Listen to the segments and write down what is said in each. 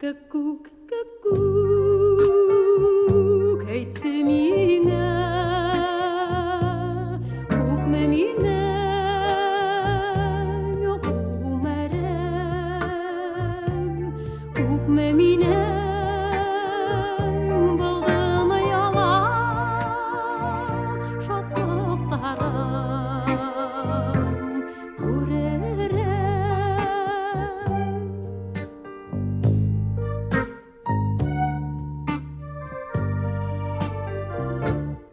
Кәккүк, әйтсе миңә, күпме минең ғүмерем, күпме минең булган аялар, шатлыктарым күререм.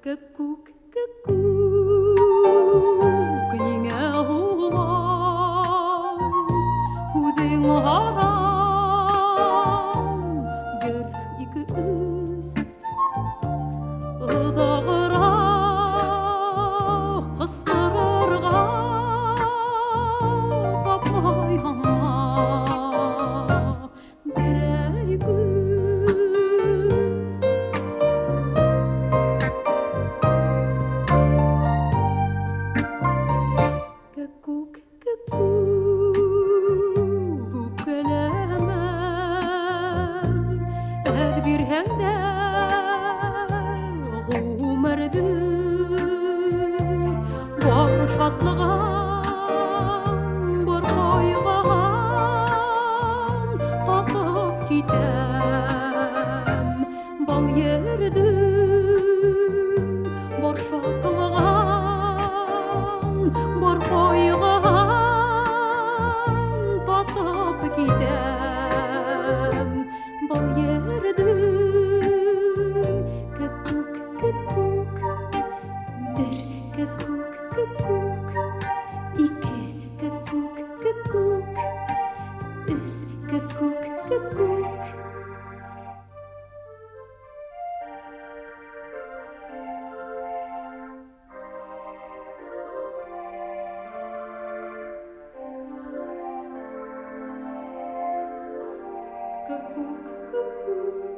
Кәккүк, кәккүк, ниңә һуңлай үҙең һарам? Бер, ике, өс, оҙағыраҡ ҡысҡырырға тапмай аңа берәй көс. Кәккүк, кәккүк, үпкәләмә, әҙ бирһәң дә ғүмерҙе, бар шатлығын, бар ҡайғыһын татып китәм бал ерҙе, бар шатлығын, бар ҡайғыһын татып китәм бал ерҙе. Кәккүк, кәккүк, бер кәккүк, кәккүк, ике кәккүк, кәккүк, өс кәккүк, кәккүк. Кәккүк, кәккүк.